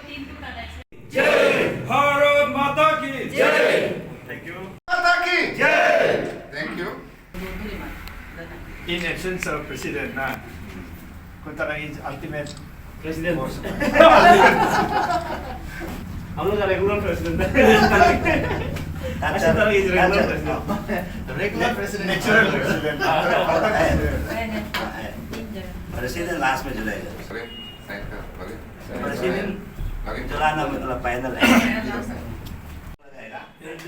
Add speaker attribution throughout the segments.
Speaker 1: तीन पे बताना है।
Speaker 2: जय भारत माता की जय।
Speaker 3: Thank you.
Speaker 4: माता की जय। Thank you.
Speaker 3: In absence of President, Kuntara is ultimate
Speaker 5: President.
Speaker 3: boss.
Speaker 5: हम लोग का regular president is regular president.
Speaker 4: Regular president.
Speaker 3: Natural president.
Speaker 6: President last में जुड़ेगा।
Speaker 4: Sorry. Thank you.
Speaker 6: प्रेसिडेंट चलाना मतलब पैनल है।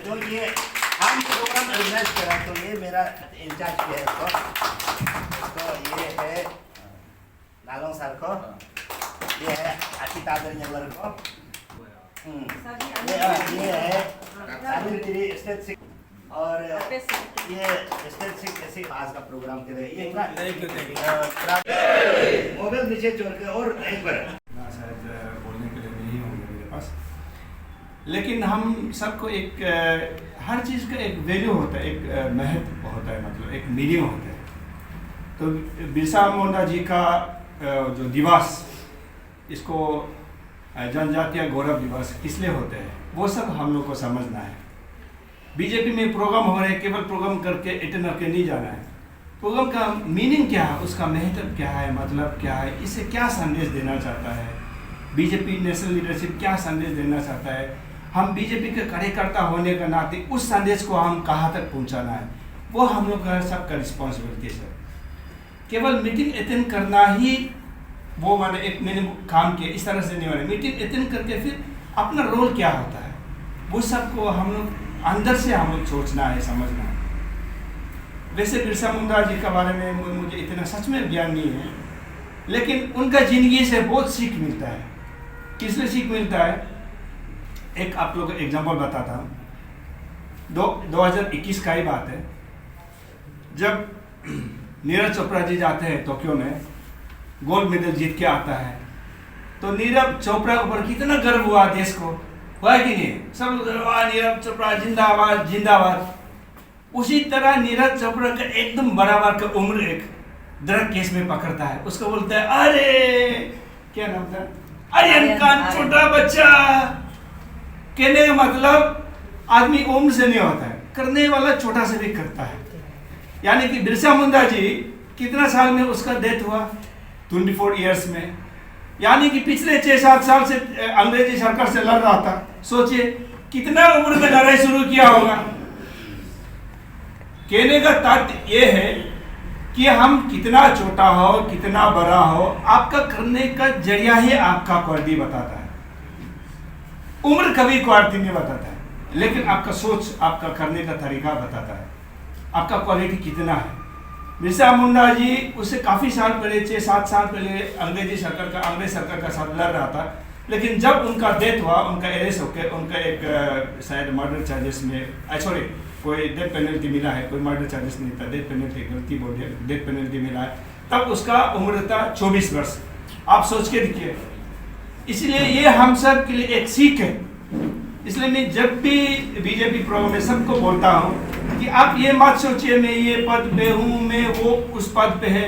Speaker 6: तो ये हम प्रोग्राम ऑर्गेनाइज करा, तो ये मेरा इंचार्ज है इसको, तो ये है नालोंग सर को, ये है अचित आदरणीय को, ये है सावित्री स्टेट सिक, और ये स्टेट सिक ऐसे आज का प्रोग्राम के लिए ये मोबाइल नीचे छोड़ के और एक बार
Speaker 3: शायद बोलने के लिए नहीं होंगे मेरे पास, लेकिन हम सबको एक हर चीज़ का एक वैल्यू होता है, एक महत्व होता है, मतलब एक मीनिंग होता है। तो बिरसा मुंडा जी का जो दिवस, इसको जनजातीय गौरव दिवस किस लिए होते हैं वो सब हम लोग को समझना है। बीजेपी में प्रोग्राम हो रहे हैं, केवल प्रोग्राम करके अटेंड करके नहीं जाना है। प्रोग्राम का मीनिंग क्या है, उसका महत्व क्या है, मतलब क्या है, इससे क्या संदेश देना चाहता है बीजेपी, नेशनल लीडरशिप क्या संदेश देना चाहता है, हम बीजेपी के कार्यकर्ता होने का नाते उस संदेश को हम कहाँ तक पहुँचाना है, वो हम लोग का सबका रिस्पॉन्सिबिलिटी है। केवल मीटिंग अटेंड करना ही वो मैंने एक मैंने काम किया, इस तरह से नहीं माने। मीटिंग अटेंड करके फिर अपना रोल क्या होता है वो सबको हम लोग अंदर से हम लोग सोचना है, समझना है। वैसे बिरसा मुंडा जी के बारे में मुझे इतना सच में ज्ञान नहीं है, लेकिन उनका जिंदगी से बहुत सीख मिलता है। किससे सीख मिलता है, एक आप लोग को एग्जाम्पल बताता हूँ। 2021 का ही बात है, जब नीरज चोपड़ा जी जाते हैं टोक्यो में, गोल्ड मेडल जीत के आता है, तो नीरज चोपड़ा के ऊपर कितना गर्व हुआ देश को, हुआ कि नहीं? सब लोग नीरज चोपड़ा जिंदाबाद जिंदाबाद। उसी तरह नीरज चोपड़ा का एकदम बराबर का उम्र एक ड्रग केस में पकड़ता है, उसको बोलता है अरे क्या नाम था, आर्यन खान छोटा बच्चा। कहने का मतलब आदमी उम्र से नहीं होता है, करने वाला छोटा से भी करता है। यानी कि बिरसा मुंडा जी कितना साल में उसका डेथ हुआ, 24 इयर्स में, यानी कि पिछले 6-7 साल से अंग्रेजी सरकार से लड़ रहा था। सोचिए कितना उम्र में लड़ाई शुरू किया होगा। कहने का तात्पर्य ये है कि हम कितना छोटा हो कितना बड़ा हो, आपका करने का जरिया ही आपका क्वालिटी बताता है। उम्र कभी क्वालिटी नहीं बताता है, लेकिन आपका सोच, आपका करने का तरीका बताता है आपका क्वालिटी कितना है। बिरसा मुंडा जी उससे काफ़ी साल पहले, 6-7 साल पहले अंग्रेज सरकार का साथ लड़ रहा था, लेकिन जब उनका डेथ हुआ, उनका अरेस्ट होकर उनका एक शायद मर्डर चार्जेस में सॉरी कोई डेथ पेनल्टी मिला है, कोई मर्डर चार्जेस नहीं था, डेथ पेनल्टी गलती बोल दिया, डेथ पेनल्टी मिला है, तब उसका उम्र था 24 वर्ष। आप सोच के देखिए। इसलिए ये हम सब के लिए एक सीख है। इसलिए मैं जब भी बीजेपी प्रोग्राम में सबको बोलता हूँ कि आप ये मत सोचिए मैं ये पद पे हूँ, मैं वो उस पद पे है।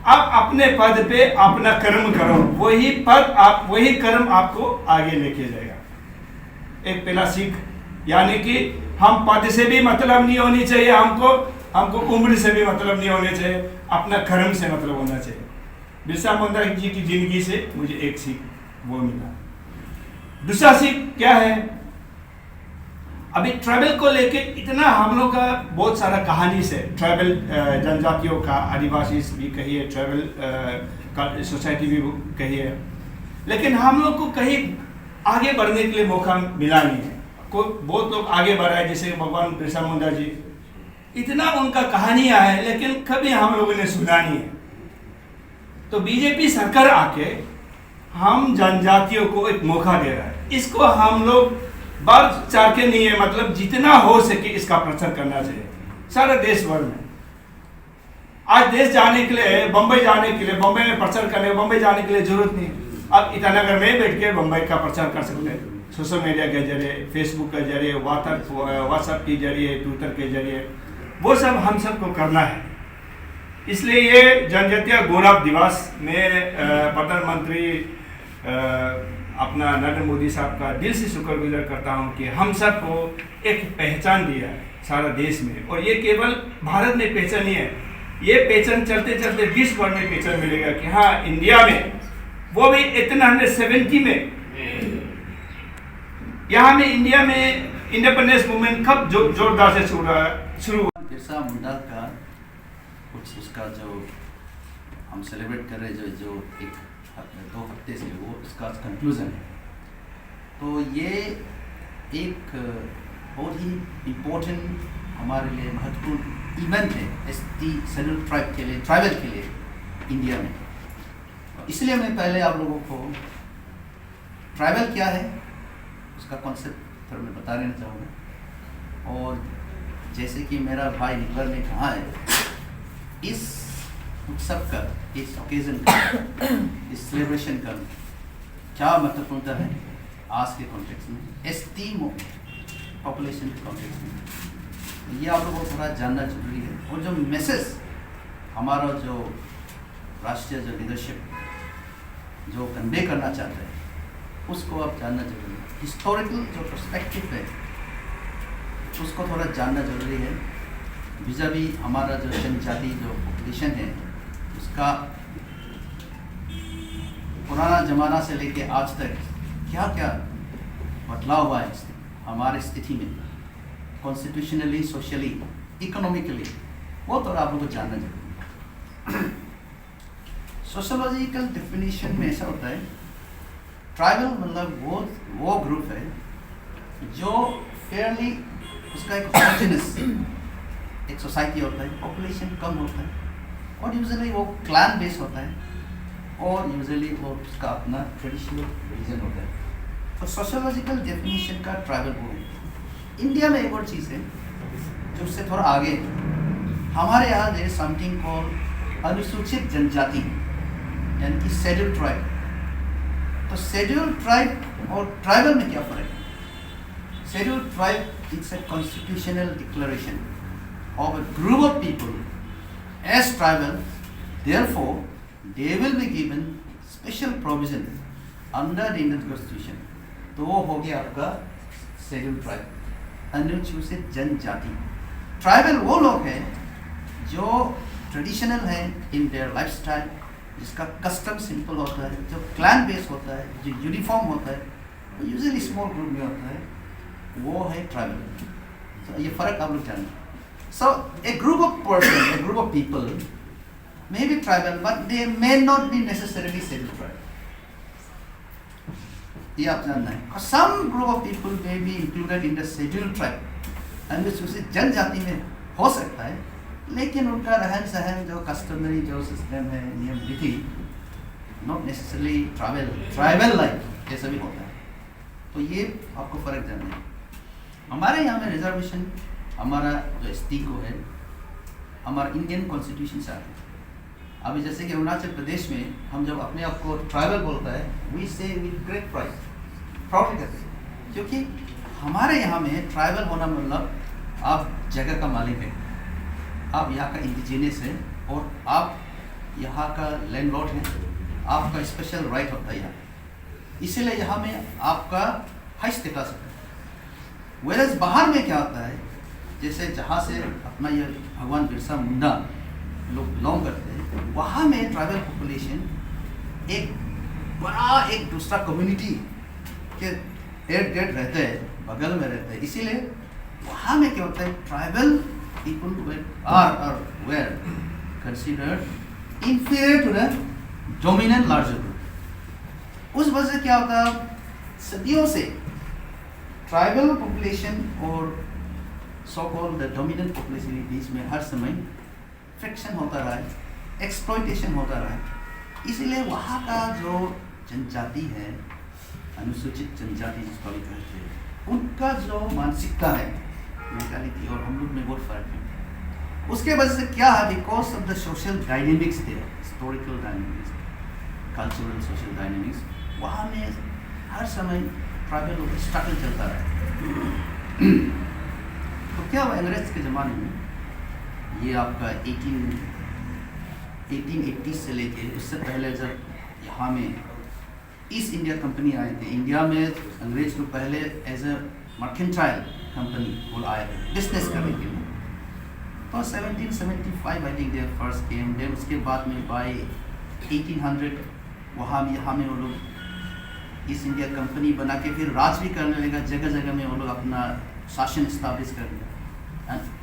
Speaker 3: आप अपने पद पे अपना कर्म करो, वही पद आप वही कर्म आपको आगे लेके जाएगा। एक पहला सीख, यानी कि हम पद से भी मतलब नहीं होनी चाहिए, हमको उम्र से भी मतलब नहीं होने चाहिए, अपना कर्म से मतलब होना चाहिए। बिरसा मुंडा जी की जिंदगी से मुझे एक सीख वो मिला। दूसरा सीख क्या है, अभी ट्रैवल को लेके इतना हम लोग का बहुत सारा कहानी से, ट्रैवल जनजातियों का, आदिवासी भी कहिए, ट्रैवल सोसाइटी भी कहिए, लेकिन हम लोग को कहीं आगे बढ़ने के लिए मौका मिला नहीं है। बहुत लोग आगे बढ़ा है, जैसे भगवान बिरसा मुंडा जी, इतना उनका कहानियाँ है, लेकिन कभी हम लोगों ने सुना नहीं है। तो बीजेपी सरकार आके हम जनजातियों को एक मौका दे रहा है, इसको हम लोग बढ़ चढ़ के नहीं है, मतलब जितना हो सके इसका प्रचार करना चाहिए सारा देश भर में। आज देश जाने के लिए, बम्बई जाने के लिए, बम्बई में प्रचार करने, बम्बई जाने के लिए जरूरत नहीं। अब ईटानगर में बैठ के बम्बई का प्रचार कर सकते हैं, सोशल मीडिया के जरिए, फेसबुक के जरिए, व्हाट्सएप के जरिए, ट्विटर के जरिए, वो सब हम सबको करना है। इसलिए ये जनजातीय गौरव दिवस में प्रधानमंत्री अपना नरेंद्र मोदी साहब का दिल से शुक्रगुजार करता हूँ कि हम सबको एक पहचान दिया है सारा देश में, और ये केवल भारत में पहचान नहीं है, ये पहचान चलते चलते विश्व भर में पहचान मिलेगा कि हाँ इंडिया में, वो भी 1870 में, यहाँ में इंडिया में इंडिपेंडेंस मूवमेंट कब जोरदार से शुरू हुआ।
Speaker 1: बिरसा मुंडा का कुछ उसका जो हम सेलिब्रेट कर रहे जो एक 2 हफ्ते से वो इसका कंक्लूजन है। तो ये एक बहुत ही इम्पोर्टेंट हमारे लिए महत्वपूर्ण इवेंट है एसटी शेड्यूल ट्राइब के लिए, ट्राइबल के लिए इंडिया में। इसलिए मैं पहले आप लोगों को ट्राइबल क्या है उसका कॉन्सेप्ट थोड़ा मैं बता देना चाहूँगा। और जैसे कि मेरा भाई निकलर ने कहा है, इस उत्सव का, इस ओकेजन का, इस सेलिब्रेशन का क्या महत्वपूर्णता है आज के कॉन्टेक्स्ट में, एसटी पॉपुलेशन के कॉन्टेक्स्ट में, ये आप लोगों को थोड़ा जानना जरूरी है। और जो मैसेज हमारा जो राष्ट्रीय जो लीडरशिप जो कन्वे करना चाहता है उसको आप जानना जरूरी है। हिस्टोरिकल जो पर्सपेक्टिव है उसको थोड़ा जानना जरूरी है। vis-a-vis हमारा जो जनजाति जो पॉपुलेशन है उसका पुराना ज़माना से लेके आज तक क्या क्या बदलाव हुआ है हमारे स्थिति में, कॉन्स्टिट्यूशनली, सोशली, इकोनॉमिकली, वो थोड़ा आप लोगों को जानना जरूरी है। सोशोलॉजिकल डेफिनेशन में ऐसा होता है, ट्राइबल मतलब वो ग्रुप है जो फेयरली उसका एक होमोजेनस एक सोसाइटी होता है, पॉपुलेशन कम होता है और यूजुअली वो क्लैन बेस होता है और यूजुअली वो उसका अपना ट्रेडिशनल रिलीजन होता है। तो सोशोलॉजिकल डेफिनेशन का ट्राइबल वो है। इंडिया में एक और चीज़ है जो उससे थोड़ा आगे, हमारे यहाँ देयर समथिंग कॉल्ड अनुसूचित जनजाति यानी कि शेड्यूल ट्राइब। तो शेड्यूल ट्राइब और ट्राइबल में क्या फ़र्क है? Schedule tribe it's a constitutional declaration of a group of people as tribal, therefore they will be given special provision under the Indian Constitution. तो वो हो गया आपका शेड्यूल ट्राइब, अनुसूचित जनजाति। ट्राइबल वो लोग हैं जो ट्रेडिशनल है इन देयर लाइफस्टाइल, जिसका कस्टम सिंपल होता है, जो क्लैन बेस होता है, जो यूनिफॉर्म होता है, यूजुअली स्मॉल ग्रुप में होता है, वो है ट्राइबल। तो ये फ़र्क आप लोग जानना। So a group of person, a group of people may be tribal but they may not be necessarily scheduled tribe. ये आप जानना है। Some group of people may be included in the scheduled tribe, अनुसूचित जनजाति में हो सकता है, लेकिन उनका रहन सहन जो कस्टमरी जो सिस्टम है, नियम विधि, नॉट नेसेसरली ट्राइबल लाइक जैसा भी होता है। तो ये आपको फ़र्क जानना है। हमारे यहाँ में रिजर्वेशन हमारा जो एसटी को है, हमारा इंडियन कॉन्स्टिट्यूशन से आता है। अभी जैसे कि अरुणाचल प्रदेश में हम जब अपने आप को ट्राइबल बोलता है, वी से विद ग्रेट प्राउड करते हैं, क्योंकि हमारे यहाँ में ट्राइबल होना मतलब आप जगह का मालिक है, आप यहाँ का इंडिजिनियस है और आप यहाँ का लैंडलॉर्ड है, आपका स्पेशल राइट होता है यहाँ, इसीलिए यहाँ में आपका हाई स्टेटस है। वेरस बाहर में क्या होता है, जैसे जहाँ से अपना ये भगवान बिरसा मुंडा लोग बिलोंग करते हैं, वहाँ में ट्राइबल पॉपुलेशन एक बड़ा एक दूसरा कम्युनिटी के इर्द गिर्द रहते हैं, बगल में रहते हैं, इसीलिए वहाँ में क्या होता है, tribal people are were considered inferior to the dominant larger group. उस वजह से क्या होता है, सदियों से ट्राइबल पॉपुलेशन और so called the dominant population के बीच में हर समय फ्रिक्शन होता रहा है, एक्सप्लॉयटेशन होता रहा है। इसीलिए वहाँ का जो जनजाति है, अनुसूचित जनजाति जिसको भी कहते हैं, उनका जो मानसिकता है, मेंटालिटी और हम लोग में बहुत फर्क है। उसके वजह से क्या है, because of the social dynamics थे, historical dynamics, cultural social dynamics, वहाँ में हर समय ट्राइबल स्ट्रगल चलता रहा है। तो क्या हुआ, अंग्रेज के ज़माने में ये आपका 1880 से लेके उससे पहले जब यहाँ में ईस्ट इंडिया कंपनी आए थे इंडिया में अंग्रेज को पहले एज ए मर्केंटाइल कंपनी वो आए थे बिजनेस करने के लिए। तो 1775 I think they first came. Then उसके बाद में बाय 1800 वहाँ में यहाँ में वो लोग ईस्ट इंडिया कंपनी बना के फिर राज भी करने लगा, जगह जगह में वो लोग अपना शासन इस्टाब्लिश कर लिया।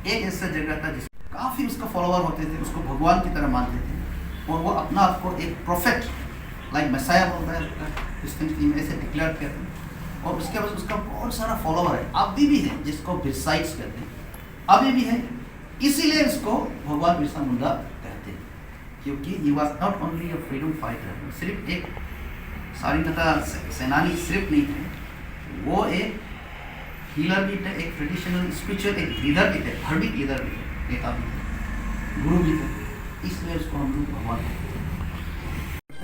Speaker 1: एक ऐसा जगह था जिस काफ़ी उसका फॉलोअर होते थे, उसको भगवान की तरह मानते थे और वो अपना आपको एक प्रोफेट लाइक मसाया बोलता है क्रिश्चियन में ऐसे डिक्लेयर करते हैं। और उसके बाद उसका बहुत सारा फॉलोअर है, अभी भी है, जिसको बिरसाइट्स कहते हैं, अभी भी है। इसीलिए इसको भगवान बिरसा मुंडा कहते हैं, क्योंकि he was not only a freedom fighter, सिर्फ एक स्वाधीनता सेनानी सिर्फ नहीं थे, वो एक हीलर भी थे, एक ट्रेडिशनल स्पिरिचुअल एक लीडर भी थे, धार्मिक लीडर भी थे, नेता भी थे, गुरु भी थे। इसलिए उसको हम लोग भगवान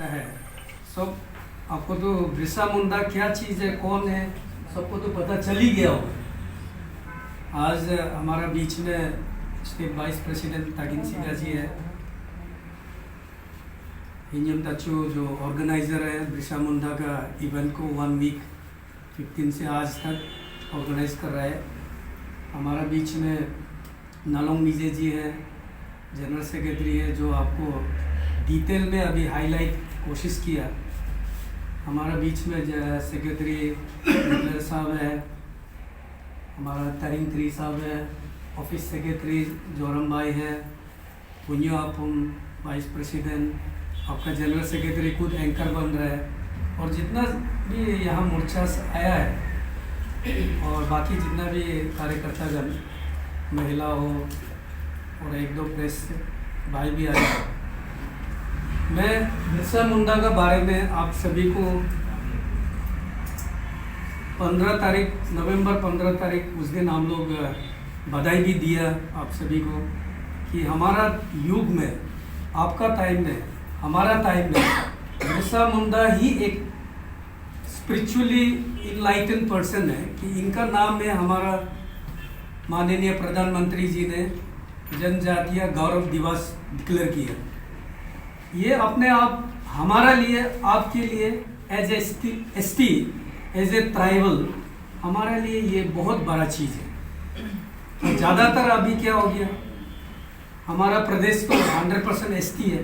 Speaker 7: है। सब आपको तो बिरसा मुंडा क्या चीज़ है, कौन है, सबको तो पता चल ही गया होगा। आज हमारा बीच में स्टेट वाइस प्रेसिडेंट तागिन सिंगा जी है, हिंजम तचो जो ऑर्गेनाइज़र है बिरसा मुंडा का इवेंट को 1 वीक 15 से आज तक ऑर्गेनाइज कर रहा है। हमारा बीच में नालोंग मिजे जी है, जनरल सेक्रेटरी है, जो आपको डिटेल में अभी हाईलाइट कोशिश किया। हमारा बीच में सेक्रेटरी निकलर साहब है, हमारा तरिंग त्री साहब है, ऑफिस सेक्रेटरी जोरम भाई है, पुन्यो आपुम वाइस प्रेसिडेंट, आपका जनरल सेक्रेटरी खुद एंकर बन रहा है, और जितना भी यहाँ मोर्चा से आया है और बाकी जितना भी कार्यकर्तागण, महिला हो और 1-2 प्रेस भाई भी आए। मैं बिरसा मुंडा के बारे में आप सभी को 15 तारीख नवंबर 15 तारीख उस दिन हम लोग बधाई भी दिया आप सभी को कि हमारा युग में, आपका टाइम में, हमारा टाइम में बिरसा मुंडा ही एक स्पिरिचुअली इनलाइटन पर्सन है कि इनका नाम में हमारा माननीय प्रधानमंत्री जी ने जनजातीय गौरव दिवस डिक्लेयर किया। ये अपने आप हमारा लिए, आपके लिए as ST as a tribal हमारे लिए ये बहुत बड़ा चीज़ है। तो ज़्यादातर अभी क्या हो गया, हमारा प्रदेश तो 100% एसटी है,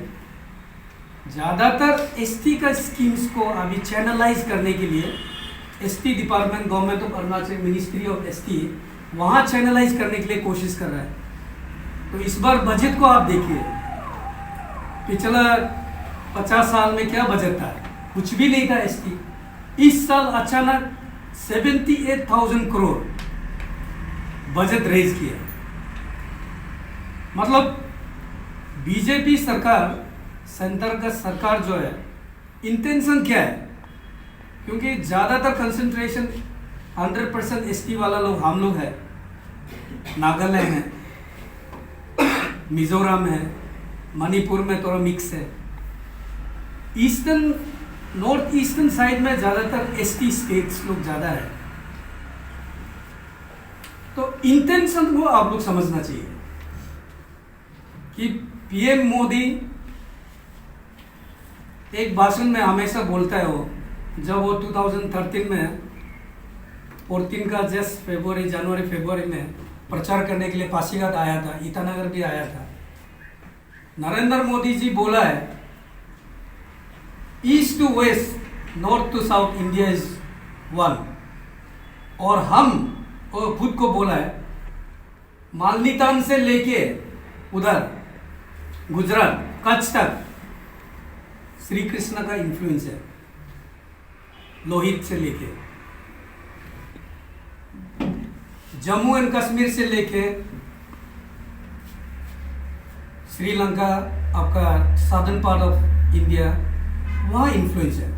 Speaker 7: ज़्यादातर एसटी का स्कीम्स को अभी चैनलाइज करने के लिए ST department, government of Arunachal, ministry of ST वहाँ चैनलाइज करने के लिए कोशिश कर रहा है। तो इस बार बजट को आप देखिए, पिछला 50 साल में क्या बजट था, कुछ भी नहीं था एसटी। इस साल अचानक 78,000 करोड़ बजट रेज किया। मतलब बीजेपी सरकार, सेंटर का सरकार जो है, इंटेंशन क्या है, क्योंकि ज़्यादातर कंसंट्रेशन 100% एसटी वाला लोग हम लोग है, नागालैंड है, मिजोरम है, मणिपुर में थोड़ा मिक्स है, ईस्टर्न नॉर्थ ईस्टर्न साइड में ज़्यादातर एसटी स्टेट्स लोग ज़्यादा है। तो इंटेंशन को आप लोग समझना चाहिए कि पीएम मोदी एक भाषण में हमेशा बोलता है, वो जब वो 2013 में 14 का जस्ट जनवरी फरवरी में प्रचार करने के लिए पासीघाट आया था, ईटानगर भी आया था। नरेंद्र मोदी जी बोला है, east to west, north to south, India is one. और हम और खुद को बोला है, मालनीतान से लेके उधर गुजरात कच्छ तक श्री कृष्ण का इन्फ्लुएंस है, लोहित से लेके जम्मू एंड कश्मीर से लेके श्रीलंका, आपका साउदर्न पार्ट ऑफ इंडिया, वहाँ इन्फ्लुएंस है।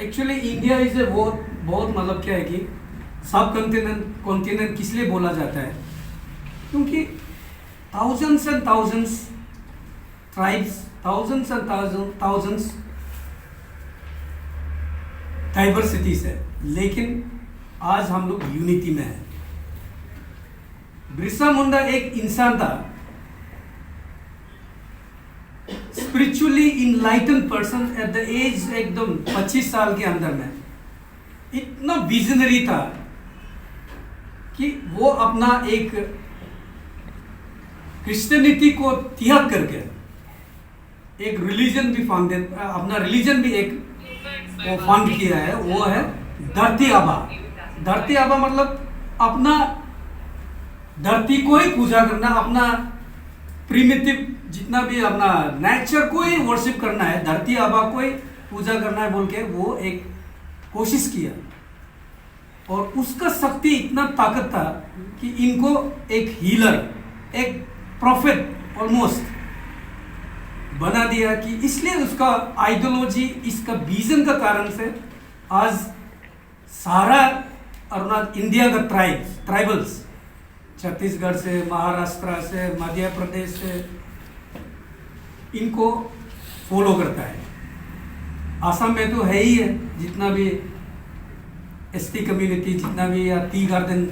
Speaker 7: एक्चुअली इंडिया इज ए बहुत मतलब क्या है कि सब कॉन्टिनेंट किस लिए बोला जाता है, क्योंकि thousands and thousands tribes, thousands and thousands diversities है, लेकिन आज हम लोग यूनिटी में है। बिरसा मुंडा एक इंसान था, spiritually enlightened person at the age एकदम 25 साल के अंदर में इतना विजनरी था कि वो अपना एक क्रिश्चियनिटी को त्याग करके एक रिलीजन भी अपना रिलीजन भी एक वो फंड किया है। वो है धरती आबा। धरती आबा मतलब अपना धरती को ही पूजा करना, अपना प्रिमिटिव जितना भी अपना नेचर को ही वर्शिप करना है, धरती आबा को ही पूजा करना है बोल के वो एक कोशिश किया। और उसका शक्ति इतना ताकत था कि इनको एक हीलर, एक प्रॉफिट ऑलमोस्ट बना दिया कि इसलिए उसका आइडियोलॉजी, इसका विजन का कारण से आज सारा अरुणाचल इंडिया का ट्राइबल्स छत्तीसगढ़ से, महाराष्ट्र से, मध्य प्रदेश से इनको फॉलो करता है। आसाम में तो है ही है, जितना भी एसटी कम्युनिटी, जितना भी या टी गार्डन,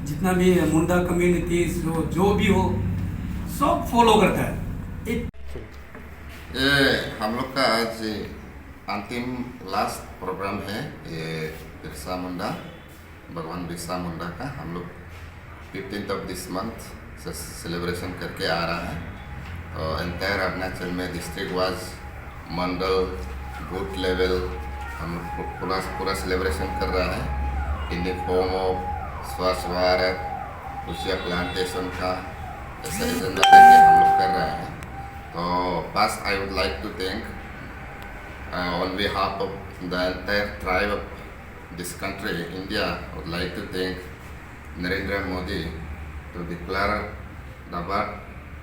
Speaker 7: जितना भी मुंडा कम्युनिटीज जो भी हो सब फॉलो करता है।
Speaker 4: ये हम लोग का आज अंतिम लास्ट प्रोग्राम है। ये बिरसा मुंडा, भगवान बिरसा मुंडा का हम लोग 15th ऑफ दिस मंथ से सेलिब्रेशन करके आ रहा है। और एंटायर अरुणाचल में डिस्ट्रिक्ट वाइज, मंडल, बूथ लेवल हम लोग पूरा सेलिब्रेशन कर रहा है इन द फॉर्म ऑफ स्वच्छ भारत, कुशिया प्लांटेशन का ऐसा एजेंडा लेके हम लोग कर रहे हैं। तो first I would like to thank on behalf of the entire tribe of this country India, I would like to thank Narendra Modi to declare the birth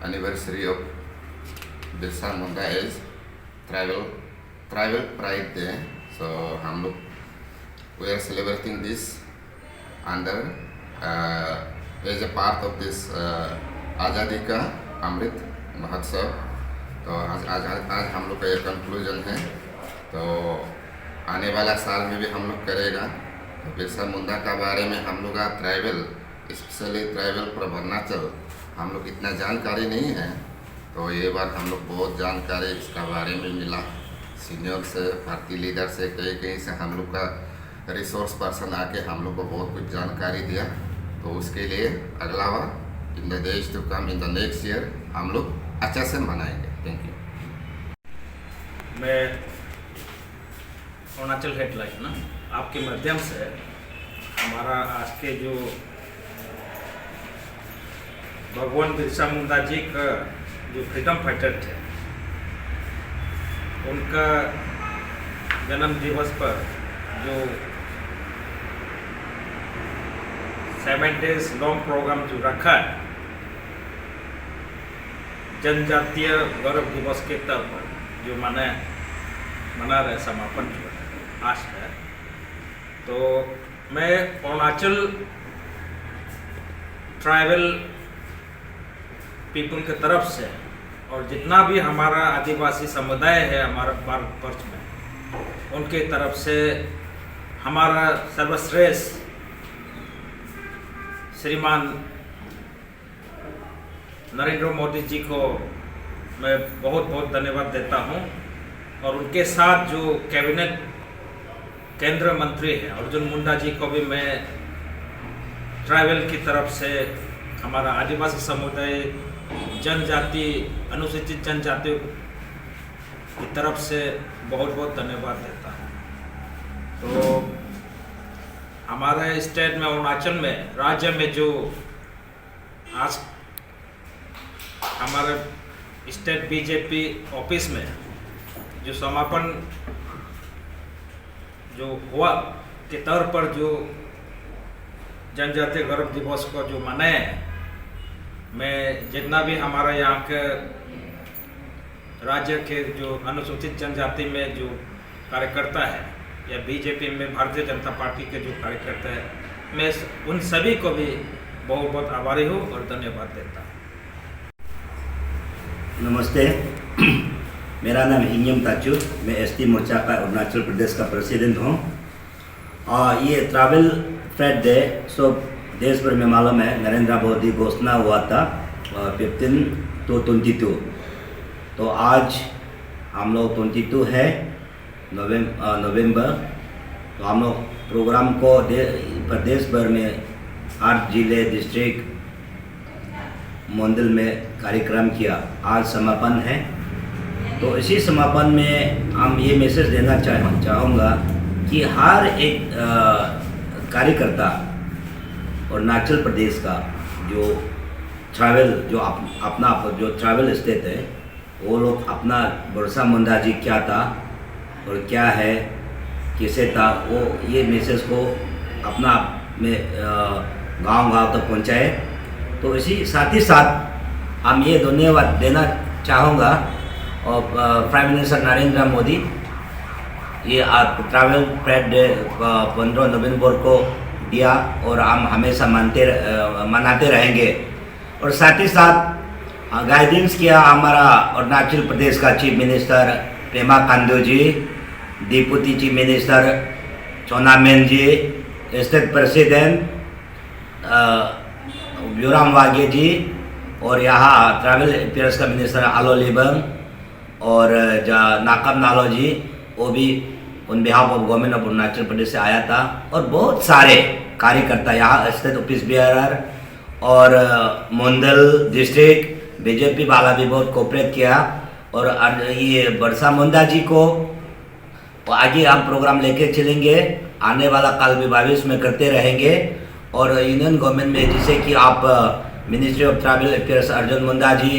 Speaker 4: anniversary of Birsa Munda as Tribal Pride Day. So हम लोग we are celebrating this under as a part of this आज़ादी का अमृत महोत्सव। तो आज हम लोग का ये कंक्लूजन है। तो आने वाला साल में भी हम लोग करेगा। तो बिरसा मुंडा का बारे में हम लोग का tribal, specially tribal for Arunachal, हम लोग इतना जानकारी नहीं है। तो ये बार हम लोग बहुत जानकारी इसका बारे में मिला, सीनियर से, पार्टी लीडर से, कहीं से हम लोग का रिसोर्स पर्सन आके हम लोग को बहुत कुछ जानकारी दिया। तो उसके लिए अगला बार in the days to come, in the next year हम लोग अच्छा से मनाएंगे। Thank you.
Speaker 8: मैं अरुणाचल हेडलाइन ना आपके माध्यम से हमारा आज के जो भगवान बिरसा मुंडा जी का जो फ्रीडम फाइटर थे, उनका जन्म दिवस पर जो 7 days लॉन्ग प्रोग्राम जो रखा है, जनजातीय गौरव दिवस के तौर पर जो मना रहे समापन जो आज है। तो मैं अरुणाचल ट्राइबल पीपल की तरफ से और जितना भी हमारा आदिवासी समुदाय है हमारा भारतवर्ष में, उनके तरफ से हमारा सर्वश्रेष्ठ श्रीमान नरेंद्र मोदी जी को मैं बहुत बहुत धन्यवाद देता हूं। और उनके साथ जो कैबिनेट केंद्रीय मंत्री है अर्जुन मुंडा जी को भी मैं ट्राइबल की तरफ से, हमारा आदिवासी समुदाय, जनजाति, अनुसूचित जनजाति की तरफ से बहुत बहुत धन्यवाद देता हूँ। तो हमारे स्टेट में, अरुणाचल में, राज्य में जो आज हमारे स्टेट बीजेपी ऑफिस में जो समापन जो हुआ के तौर पर जो जनजातीय गौरव दिवस को जो मनाए, मैं जितना भी हमारा यहाँ के राज्य के जो अनुसूचित जनजाति में जो कार्यकर्ता है या बीजेपी में भारतीय जनता पार्टी के जो कार्यकर्ता है, मैं उन सभी को भी बहुत बहुत आभारी हूँ और धन्यवाद देता हूँ।
Speaker 6: नमस्ते, मेरा नाम हिंगम ताचू, मैं एसटी मोर्चा का अरुणाचल प्रदेश का प्रेसिडेंट हूँ। ये ट्रैवल फ्रेड डे सब देश भर में मालूम है, नरेंद्र मोदी घोषणा हुआ था 15 to 22। तो आज
Speaker 9: हम लोग 22 है नवंबर, तो हम लोग प्रोग्राम को प्रदेश भर में 8 जिले डिस्ट्रिक्ट मंडल में कार्यक्रम किया। आज समापन है, तो इसी समापन में हम ये मैसेज देना चाहूँगा कि हर एक कार्यकर्ता अरुणाचल प्रदेश का जो ट्रैवल जो अपना जो ट्रैवल स्टेट है, वो लोग अपना बिरसा मुंडा जी क्या था और क्या है, कैसे था, वो ये मैसेज को अपना में गांव-गांव तक पहुँचाए। तो इसी साथ ही साथ हम ये धन्यवाद देना चाहूँगा और प्राइम मिनिस्टर नरेंद्र मोदी, ये ट्रैवल परेड 15 नवंबर को दिया और हम हमेशा मनाते रहेंगे। और साथ ही साथ गाइडेंस किया हमारा अरुणाचल प्रदेश का chief minister Pema Khandu ji, deputy chief minister Chowna Mein ji, state president Biuram Wahge ji, और यहाँ ट्रैवल अफेयर्स का मिनिस्टर आलो लिबंग और नाकम नालो जी, वो भी on behalf of government of Arunachal Pradesh से आया था। और बहुत सारे कार्यकर्ता यहाँ स्टेट ऑफिस बियरर और मंडल डिस्ट्रिक्ट बीजेपी वाला भी बहुत कोऑपरेट किया। और ये बिरसा मुंडा जी को आगे हम प्रोग्राम लेके चलेंगे, आने वाला कल भी भविष्य में करते रहेंगे। और यूनियन गवर्नमेंट में जैसे कि आप ministry of travel affairs Arjun Munda ji,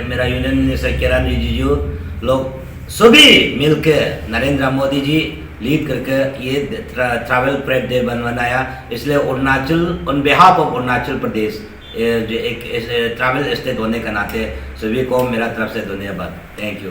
Speaker 9: मेरा यूनियन मिनिस्टर किरण रिजिजू, लोग सभी मिलकर नरेंद्र मोदी जी लीड करके ये ट्रैवल परेड डे बनाया। इसलिए Arunachal on behalf of Arunachal Pradesh जो एक ट्रैवल स्टेट होने के नाते सभी को मेरा तरफ से धन्यवाद। Thank you.